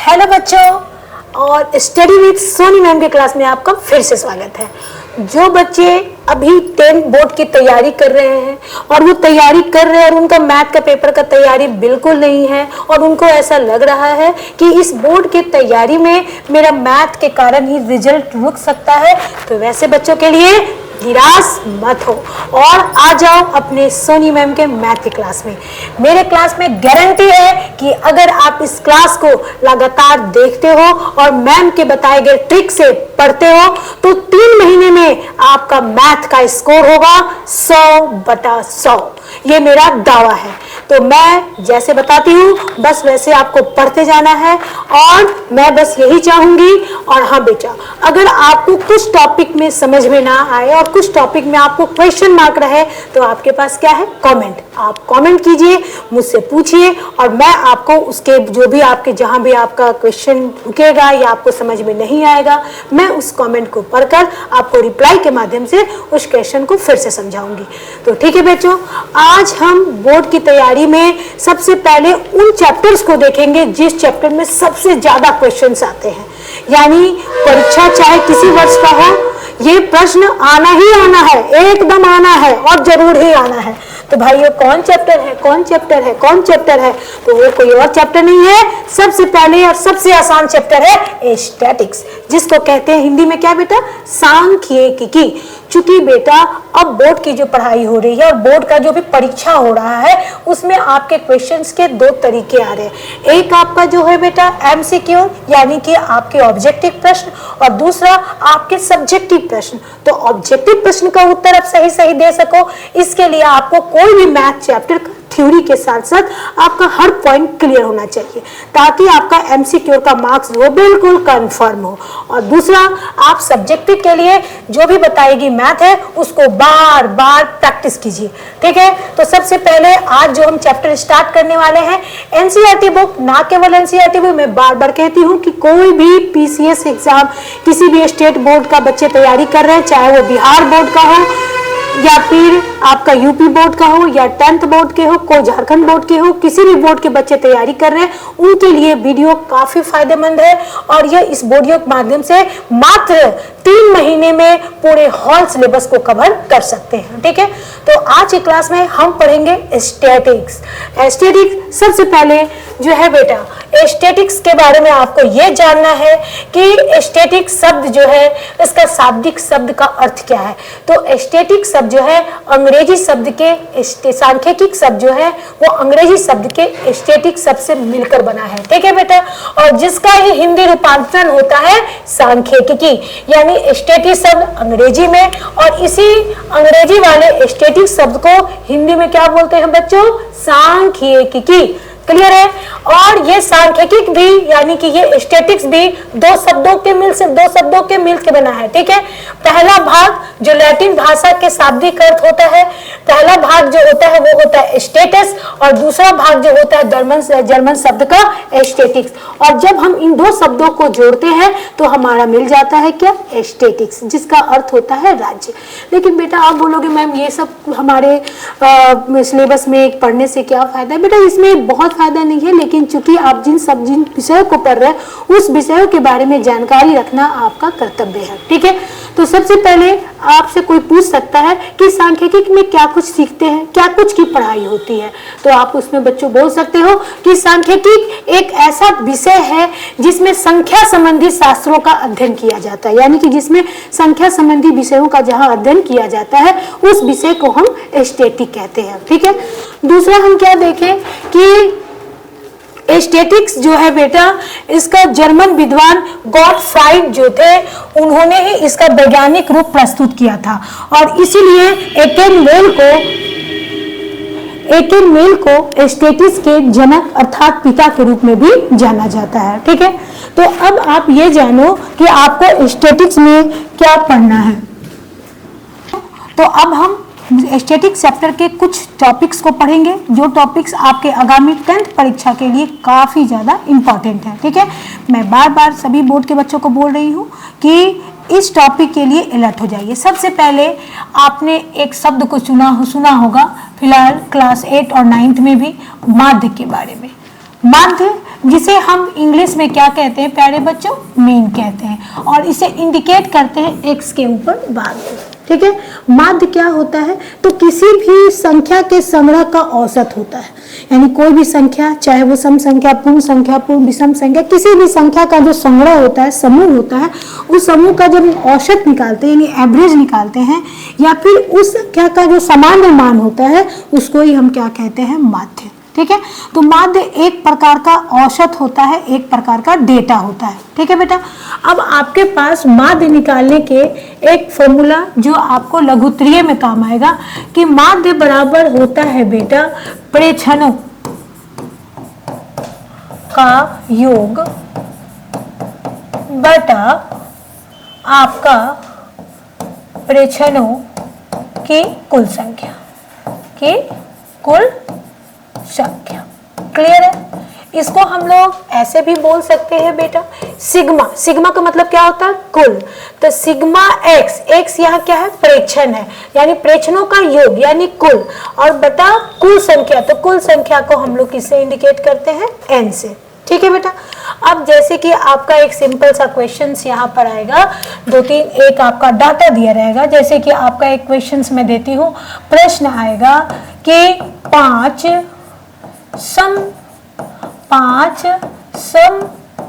Hello बच्चों, और study with Sony ma'am के क्लास में आपका फिर से स्वागत है। जो बच्चे अभी 10 बोर्ड की तैयारी कर रहे हैं और वो तैयारी कर रहे हैं और उनका मैथ का पेपर का तैयारी बिल्कुल नहीं है और उनको ऐसा लग रहा है कि इस बोर्ड की तैयारी में मेरा मैथ के कारण ही रिजल्ट रुक सकता है, तो वैसे बच्चों के लिए निराश मत हो और आ जाओ अपने सोनी मैम के मैथ की क्लास में। मेरे क्लास में गारंटी है कि अगर आप इस क्लास को लगातार देखते हो और मैम के बताए गए ट्रिक से पढ़ते हो तो 3 महीने में आपका मैथ का स्कोर होगा 100/100। ये मेरा दावा है। तो मैं जैसे बताती हूँ बस वैसे आपको पढ़ते जाना है और मैं बस यही चाहूंगी। और हाँ बेटा, अगर आपको कुछ टॉपिक में समझ में ना आए और कुछ टॉपिक में आपको क्वेश्चन मार्क रहे तो आपके पास क्या है, कमेंट। आप कमेंट कीजिए, मुझसे पूछिए और मैं आपको उसके जो भी आपके जहां भी आपका क्वेश्चन रुकेगा या आपको समझ में नहीं आएगा, मैं उस कमेंट को पढ़कर आपको रिप्लाई के माध्यम से उस क्वेश्चन को फिर से समझाऊंगी। तो ठीक है बच्चों, आज हम बोर्ड की तैयारी में सबसे पहले उन चैप्टर्स को देखेंगे जिस चैप्टर में सबसे ज्यादा क्वेश्चंस आते हैं। यानी परीक्षा चाहे किसी वर्ष का हो, ये प्रश्न आना ही आना है, एकदम आना है और जरूर ही आना है। तो भाइयों, कौन चैप्टर है, कौन चैप्टर है, कौन चैप्टर है? तो वो कोई और चैप्टर नहीं है, सबसे पहले और सबसे आसान चैप्टर है स्टैटिक्स, जिसको कहते हैं हिंदी में क्या बेटा, सांख्यिकी। चूंकि बेटा अब बोर्ड की जो पढ़ाई हो रही है और बोर्ड का जो भी परीक्षा हो रहा है उसमें आपके क्वेश्चंस के 2 तरीके आ रहे हैं। एक आपका जो है बेटा एमसीक्यू यानी कि आपके ऑब्जेक्टिव प्रश्न, और दूसरा आपके सब्जेक्टिव प्रश्न। तो ऑब्जेक्टिव प्रश्न का उत्तर आप सही सही दे सको, इसके लिए आपको कोई भी मैथ चैप्टर का थ्योरी के साथ साथ आपका हर पॉइंट क्लियर होना चाहिए ताकि आपका एमसीक्यू का मार्क्स वो बिल्कुल कंफर्म हो। और दूसरा, आप सब्जेक्टिव के लिए जो भी बताएगी मैथ है उसको बार बार प्रैक्टिस कीजिए। ठीक है, तो सबसे पहले आज जो हम चैप्टर स्टार्ट करने वाले हैं एनसीईआरटी बुक, ना केवल एनसीईआरटी बुक, मैं बार बार कहती हूँ कि कोई भी पीसीएस एग्जाम किसी भी स्टेट बोर्ड का बच्चे तैयारी कर रहे हैं, चाहे वो बिहार बोर्ड का हो या फिर आपका यूपी बोर्ड का हो या 10th बोर्ड के हो, कोई झारखंड बोर्ड के हो, किसी भी बोर्ड के बच्चे तैयारी कर रहे हैं उनके लिए वीडियो काफी फायदेमंद है। और यह इस वीडियो के माध्यम से मात्र 3 महीने में पूरे हॉल सिलेबस को कवर कर सकते हैं। ठीक है, तो आज की क्लास में हम पढ़ेंगे स्टैटिक्स। स्टैटिक्स सबसे पहले जो है बेटा, स्टैटिक्स के बारे में आपको यह जानना है कि स्टैटिक्स शब्द जो है इसका शाब्दिक शब्द का अर्थ क्या है। तो स्टैटिक शब्द जो है अंग्रेजी शब्द के, सांख्यिकी शब्द जो है वो अंग्रेजी शब्द के स्टैटिक शब्द से मिलकर बना है। ठीक है बेटा, और जिसका ही हिंदी रूपांतरण होता है सांख्यिकी, यानी स्टैटिक शब्द अंग्रेजी में, और इसी अंग्रेजी वाले स्टैटिक शब्द को हिंदी में क्या बोलते हैं बच्चों, सांख्यिकी। क्लियर है। और ये सांख्यिकी भी यानी कि ये स्टैटिक्स भी 2 शब्दों के मिल के बना है। ठीक है, पहला भाग जो लैटिन भाषा के शाब्दिक अर्थ होता है, पहला भाग जो होता है वो होता है स्टेटस, और दूसरा भाग जो होता है जर्मन शब्द का स्टैटिक्स। और जब हम इन 2 शब्दों को जोड़ते हैं तो हमारा मिल जाता है क्या, स्टैटिक्स, जिसका अर्थ होता है राज्य। लेकिन बेटा आप बोलोगे मैम ये सब हमारे सिलेबस में पढ़ने से क्या फायदा है? बेटा इसमें बहुत फायदा नहीं है, लेकिन चूंकि आप जिन विषयों को पढ़ रहे हैं उस विषयों के बारे में जानकारी रखना आपका कर्तव्य है। ठीक है, तो सबसे पहले आपसे कोई पूछ सकता है कि सांख्यिकी में क्या कुछ सीखते हैं, क्या कुछ की पढ़ाई होती है, तो आप उसमें बच्चों बोल सकते हो कि सांख्यिकी एक ऐसा विषय है जिसमें संख्या संबंधी शास्त्रों का अध्ययन किया जाता है, यानी कि जिसमें संख्या संबंधी विषयों का जहां अध्ययन किया जाता है उस विषय को हम स्टैटिक कहते हैं। ठीक है, दूसरा हम क्या देखें कि स्टैटिक्स जो है बेटा, इसका जर्मन विद्वान गॉटफ्राइड जो थे उन्होंने ही इसका वैज्ञानिक रूप प्रस्तुत किया था, और इसीलिए एकेनमेल को स्टैटिक्स के जनक अर्थात पिता के रूप में भी जाना जाता है। ठीक है, तो अब आप ये जानो कि आपको स्टैटिक्स में क्या पढ़ना है। तो अब हम स्टैटिक्स चैप्टर के कुछ टॉपिक्स को पढ़ेंगे, जो टॉपिक्स आपके आगामी 10th परीक्षा के लिए काफ़ी ज़्यादा इम्पॉर्टेंट है। ठीक है, मैं बार बार सभी बोर्ड के बच्चों को बोल रही हूँ कि इस टॉपिक के लिए अलर्ट हो जाइए। सबसे पहले आपने एक शब्द को सुना होगा फिलहाल क्लास 8 और 9th में भी, माध्य के बारे में। माध्य जिसे हम इंग्लिश में क्या कहते हैं प्यारे बच्चों, मीन कहते हैं, और इसे इंडिकेट करते हैं एक्स के ऊपर बार। ठीक है, माध्य क्या होता है, तो किसी भी संख्या के संग्रह का औसत होता है, यानी कोई भी संख्या, चाहे वो सम संख्या, पूर्ण संख्या, पूर्ण विषम संख्या, किसी भी संख्या का जो संग्रह होता है, समूह होता है, उस समूह का जब औसत निकालते हैं, यानी एवरेज निकालते हैं, या फिर उस संख्या का जो सामान्य मान होता है, उसको ही हम क्या कहते हैं, माध्य। ठीक है, तो माध्य एक प्रकार का औसत होता है, एक प्रकार का डेटा होता है। ठीक है बेटा, अब आपके पास माध्य निकालने के एक फॉर्मूला जो आपको लघुत्तरीय में काम आएगा कि माध्य बराबर होता है बेटा प्रेक्षणों का योग बटा आपका प्रेक्षणों की कुल संख्या, क्लियर है। इसको हम लोग ऐसे भी बोल सकते हैं बेटा, सिग्मा, सिग्मा का मतलब क्या होता है, कुल, तो सिग्मा एक्स, एक्स यहाँ क्या है, प्रेक्षण है, यानी प्रेक्षणों का योग यानी कुल, और बटा कुल संख्या, तो कुल संख्या को हम लोग किससे इंडिकेट करते हैं, एन से। ठीक है बेटा, अब जैसे कि आपका एक सिंपल सा क्वेश्चन यहाँ पर आएगा, दो तीन एक आपका डाटा दिया रहेगा, जैसे कि आपका एक क्वेश्चन मैं देती हूँ, प्रश्न आएगा कि पांच सम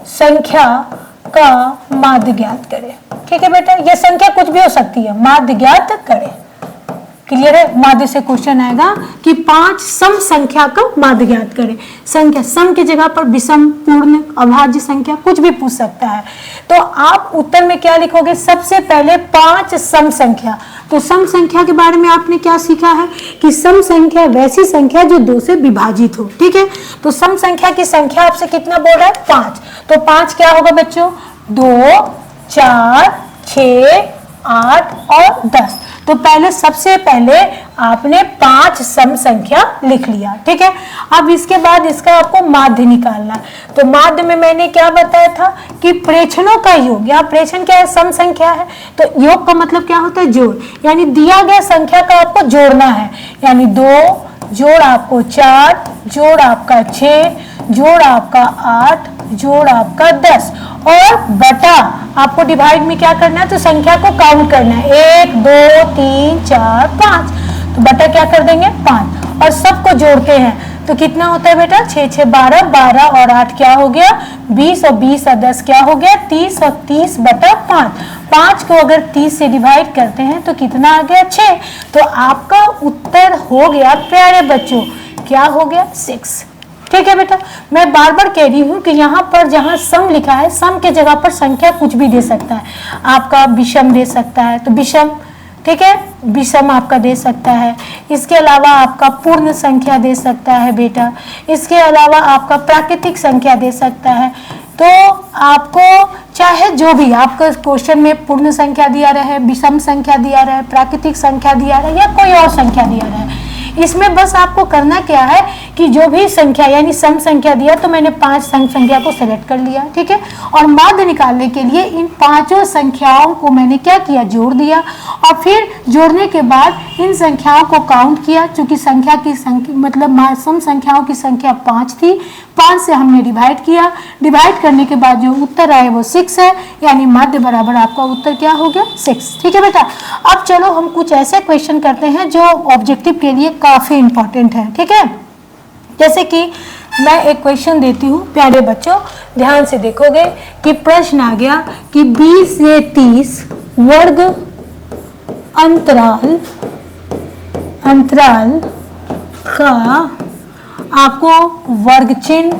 संख्या का माध्य ज्ञात करें। ठीक है बेटा, यह संख्या कुछ भी हो सकती है, माध्य ज्ञात करें। क्लियर है, माध्य से क्वेश्चन आएगा कि 5 सम संख्या का माध्य ज्ञात करें। संख्या सम की जगह पर विषम, पूर्ण, अभाज्य संख्या कुछ भी पूछ सकता है, तो आप उत्तर में क्या लिखोगे, सबसे पहले 5 सम संख्या। तो सम संख्या के बारे में आपने क्या सीखा है कि सम संख्या वैसी संख्या जो 2 से विभाजित हो। ठीक है, तो सम संख्या की संख्या आपसे कितना बोल रहा है, 5, तो 5 क्या होगा बच्चों, 2, 4, 6, 8 और 10। तो पहले सबसे पहले आपने 5 सम संख्या लिख लिया। ठीक है, अब इसके बाद इसका आपको माध्य निकालना है। तो माध्य में मैंने क्या बताया था कि प्रेक्षणों का योग, यहाँ प्रेक्षण क्या है, सम संख्या है, तो योग का मतलब क्या होता है, जोड़, यानी दिया गया संख्या का आपको जोड़ना है, यानी 2 जोड़ आपको 4 जोड़ आपका 6 जोड़ आपका 8 जोड़ आपका 10 और बटा आपको डिवाइड में क्या करना है, तो संख्या को काउंट करना है, 1 2 3 4 5, तो बटा क्या कर देंगे 5, और सबको जोड़ते हैं तो कितना होता है बेटा, 6 6 12, 12 और 8 क्या हो गया 20, और 20 और 10 क्या हो गया 30, और 30 बटा 5, 5 को अगर 30 से डिवाइड करते हैं तो कितना आ गया 6। तो आपका उत्तर हो गया प्यारे बच्चों, क्या हो गया 6। ठीक है बेटा, मैं बार बार कह रही हूँ कि यहाँ पर जहाँ सम लिखा है, सम के जगह पर संख्या कुछ भी दे सकता है, आपका विषम दे सकता है तो विषम, ठीक है, विषम आपका दे सकता है, इसके अलावा आपका पूर्ण संख्या दे सकता है बेटा, इसके अलावा आपका प्राकृतिक संख्या दे सकता है। तो आपको चाहे जो भी आपका क्वेश्चन में पूर्ण संख्या दिया रहे, विषम संख्या दिया रहे, प्राकृतिक संख्या दिया रहे या कोई और संख्या दिया रहे, इसमें बस आपको करना क्या है कि जो भी संख्या यानी सम संख्या दिया तो मैंने 5 सम संख्या को सेलेक्ट कर लिया। ठीक है, और माध्य निकालने के लिए इन 5 संख्याओं को मैंने क्या किया, जोड़ दिया, और फिर जोड़ने के बाद इन संख्याओं को काउंट किया, चूंकि संख्या की संख्या मतलब सम संख्याओं की संख्या 5 थी, 5 से हमने डिवाइड किया, डिवाइड करने के बाद जो उत्तर आए वो 6 है, यानी माध्य बराबर आपका उत्तर क्या हो गया 6। ठीक है बेटा, अब चलो हम कुछ ऐसे क्वेश्चन करते हैं जो ऑब्जेक्टिव के लिए काफी इंपॉर्टेंट है। ठीक है, जैसे कि मैं एक क्वेश्चन देती हूँ प्यारे बच्चों, ध्यान से देखोगे कि प्रश्न आ गया कि 20 से 30 वर्ग अंतराल का आपको वर्ग चिन्ह,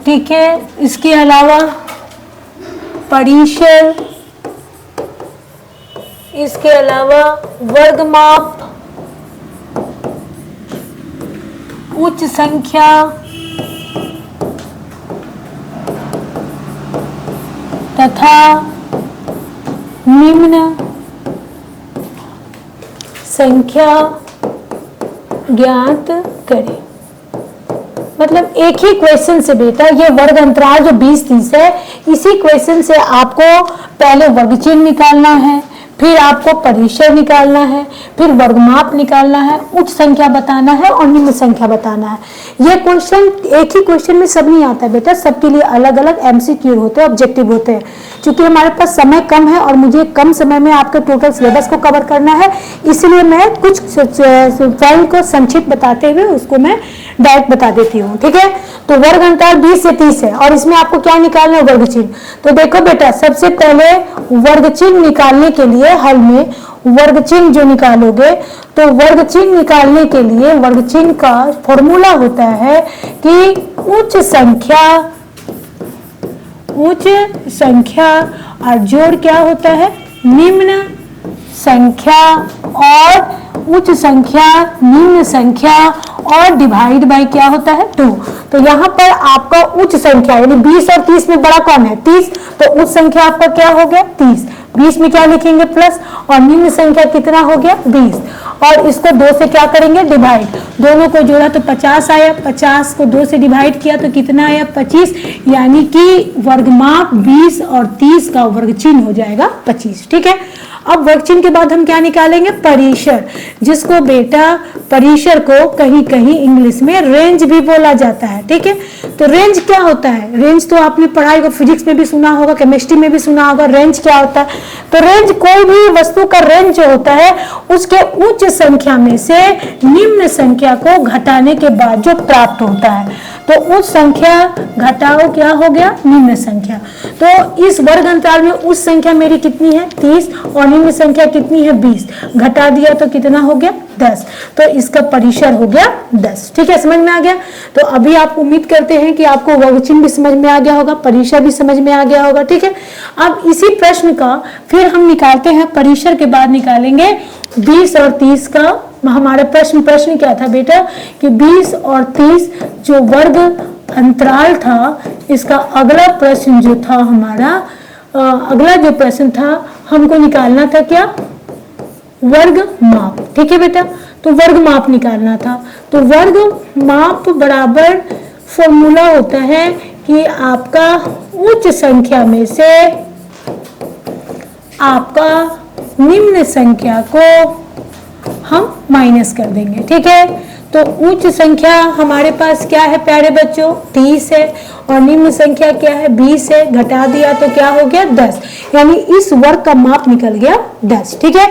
ठीक है, इसके अलावा परिसर, इसके अलावा वर्ग माप, उच्च संख्या, तथा निम्न संख्या ज्ञात करें। मतलब एक ही क्वेश्चन से बेटा, ये वर्ग अंतराल जो 20 30 है, इसी क्वेश्चन से आपको पहले वर्ग चिन्ह निकालना है, फिर आपको परिसर निकालना है, फिर वर्गमाप निकालना है, उच्च संख्या बताना है और निम्न संख्या बताना है। ये क्वेश्चन एक ही क्वेश्चन में सब नहीं आता है बेटा, सबके लिए अलग अलग एमसीक्यू होते हैं, ऑब्जेक्टिव होते हैं। क्योंकि हमारे पास समय कम है और मुझे कम समय में आपके टोटल सिलेबस को कवर करना है, इसलिए मैं कुछ पॉइंट को संक्षिप्त बताते हुए उसको मैं डायरेक्ट बता देती हूँ। ठीक है, तो वर्ग अंतराल 20 से 30 है और इसमें आपको क्या निकालना है, वर्ग चिन्ह। तो देखो बेटा, सबसे पहले वर्ग चिन्ह निकालने के लिए हल में वर्ग चिन्ह जो निकालोगे, तो वर्ग चिन्ह निकालने के लिए वर्ग चिन्ह का फॉर्मूला होता है कि उच्च संख्या और जोड़ क्या होता है, निम्न संख्या और उच्च संख्या, निम्न संख्या और डिवाइड बाय क्या होता है, 2। तो यहाँ पर आपका उच्च संख्या यानी 20 और 30 में बड़ा कौन है, 30, तो उच्च संख्या आपका क्या हो गया, 30। 20 में क्या लिखेंगे, प्लस, और निम्न संख्या कितना हो गया, 20। और इसको 2 से क्या करेंगे, डिवाइड। दोनों को जोड़ा तो 50 आया, 50 को 2 से डिवाइड किया तो कितना आया, 25। यानी कि वर्गमाप 20 और 30 का वर्ग चिन्ह हो जाएगा 25। ठीक है, अब वर्ग चिन्ह के बाद हम क्या निकालेंगे, परिसर, जिसको बेटा परिसर को कहीं कहीं इंग्लिश में रेंज भी बोला जाता है। ठीक है, तो रेंज क्या होता है, रेंज तो आपने पढ़ाई होगा, फिजिक्स में भी सुना होगा, केमिस्ट्री में भी सुना होगा, रेंज क्या होता है। तो रेंज कोई भी वस्तु का रेंज जो होता है उसके उच्च संख्या में से निम्न संख्या को घटाने के बाद जो प्राप्त होता है। तो उच्च संख्या घटाओ क्या हो गया, निम्न संख्या। तो इस वर्ग अंतराल में उच्च संख्या मेरी कितनी है, 30, और निम्न संख्या कितनी है, 20। घटा दिया तो कितना हो गया, 10। तो इसका परिसर हो गया 10। ठीक है, समझ में आ गया। तो अभी आप उम्मीद करते हैं कि आपको वर्ग चिन्ह भी समझ में आ गया होगा, परिसर भी समझ में आ गया होगा। ठीक है, अब इसी प्रश्न का फिर हम निकालते हैं, परिसर के बाद निकालेंगे 20 और 30 का। हमारे प्रश्न क्या था बेटा कि 20 और 30 जो वर्ग अंतराल था, इसका अगला प्रश्न जो था हमारा, अगला जो प्रश्न था हमको निकालना था क्या, वर्ग माप। ठीक है बेटा, तो वर्ग माप निकालना था। तो वर्ग माप बराबर फॉर्मूला होता है कि आपका उच्च संख्या में से आपका निम्न संख्या को हम माइनस कर देंगे। ठीक है, तो उच्च संख्या हमारे पास क्या है प्यारे बच्चों, 30 है, और निम्न संख्या क्या है, 20 है। घटा दिया तो क्या हो गया, 10। यानी इस वर्ग का माप निकल गया 10। ठीक है,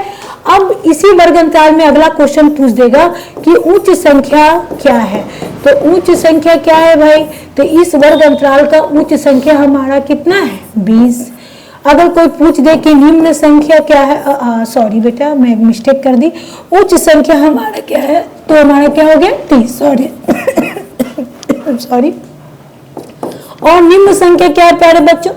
अब इसी वर्ग अंतराल में अगला क्वेश्चन पूछ देगा कि उच्च संख्या क्या है। तो उच्च संख्या क्या है भाई, तो इस वर्ग अंतराल का उच्च संख्या हमारा कितना है, 20। अगर कोई पूछ दे कि निम्न संख्या क्या है, सॉरी बेटा मैं मिस्टेक कर दी, उच्च संख्या हमारा क्या है, तो हमारा क्या हो गया, 30, सॉरी। और निम्न संख्या क्या है प्यारे बच्चों,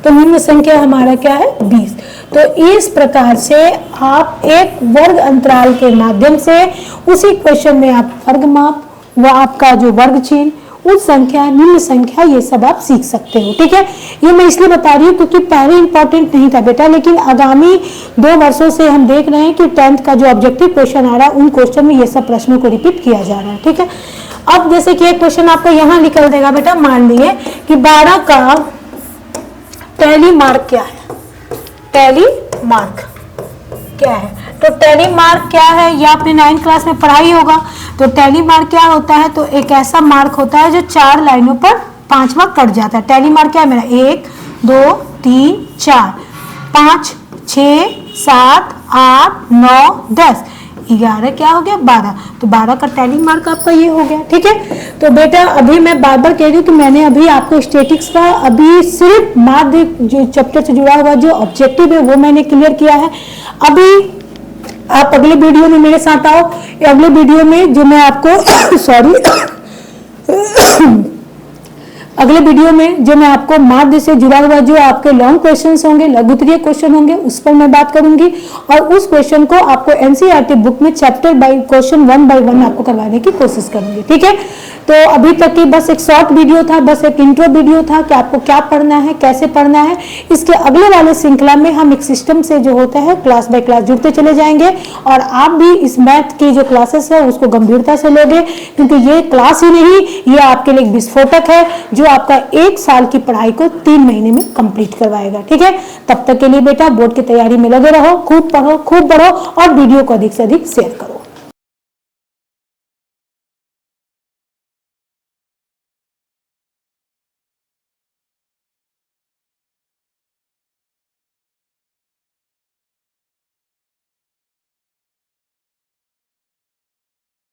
तो निम्न संख्या हमारा क्या है, 20। तो इस प्रकार से आप एक वर्ग अंतराल के माध्यम से उसी क्वेश्चन में आप वर्ग माप व आपका जो वर्ग चिन्ह, उच्च संख्या, निम्न संख्या, ये सब आप सीख सकते हो। ठीक है, ये मैं इसलिए बता रही हूँ क्योंकि पहले इंपॉर्टेंट नहीं था बेटा, लेकिन आगामी 2 वर्षों से हम देख रहे हैं कि 10th का जो ऑब्जेक्टिव क्वेश्चन आ रहा है उन क्वेश्चन में ये सब प्रश्नों को रिपीट किया जा रहा है। ठीक है, अब जैसे कि एक क्वेश्चन आपको यहाँ निकल देगा बेटा, मान लिए कि 12 का टैली मार्क क्या है, टैली मार्क क्या है। तो टैली मार्क क्या है, ये आपने 9th क्लास में पढ़ाई होगा। तो टैली मार्क क्या होता है, तो एक ऐसा मार्क होता है जो 4 लाइनों पर 5वां कट जाता है। टैली मार्क क्या है मेरा, 1 2 3 4 5 6 7 8 9 10 11 क्या हो गया, 12। तो 12 का टैली मार्क आपका ये हो गया। ठीक है, तो बेटा अभी मैं बार बार कह रही हूँ कि मैंने अभी आपको स्टैटिक्स का अभी सिर्फ माध्य जो चैप्टर से जुड़ा हुआ जो ऑब्जेक्टिव है वो मैंने क्लियर किया है। अभी आप अगले वीडियो में मेरे साथ आओ, अगले वीडियो में जो मैं आपको सॉरी अगले वीडियो में जो मैं आपको माध्य से जुड़ा हुआ जो आपके लॉन्ग क्वेश्चंस होंगे, लघुत्तरीय क्वेश्चन होंगे, उस पर मैं बात करूंगी और उस क्वेश्चन को आपको एनसीईआरटी बुक में चैप्टर बाय क्वेश्चन 1 by 1 आपको करवाने की कोशिश करूंगी। ठीक है, तो अभी तक की बस एक शॉर्ट वीडियो था, बस एक इंट्रो वीडियो था कि आपको क्या पढ़ना है, कैसे पढ़ना है। इसके अगले वाले श्रृंखला में हम एक सिस्टम से जो होता है क्लास बाय क्लास जुड़ते चले जाएंगे और आप भी इस मैथ की जो क्लासेस है उसको गंभीरता से लोगे, क्योंकि ये क्लास ही नहीं, ये आपके लिए एक विस्फोटक है जो जो आपका 1 साल की पढ़ाई को 3 महीने में कंप्लीट करवाएगा। ठीक है, तब तक के लिए बेटा बोर्ड की तैयारी में लगे रहो, खूब पढ़ो, खूब बढ़ो और वीडियो को अधिक से अधिक शेयर करो।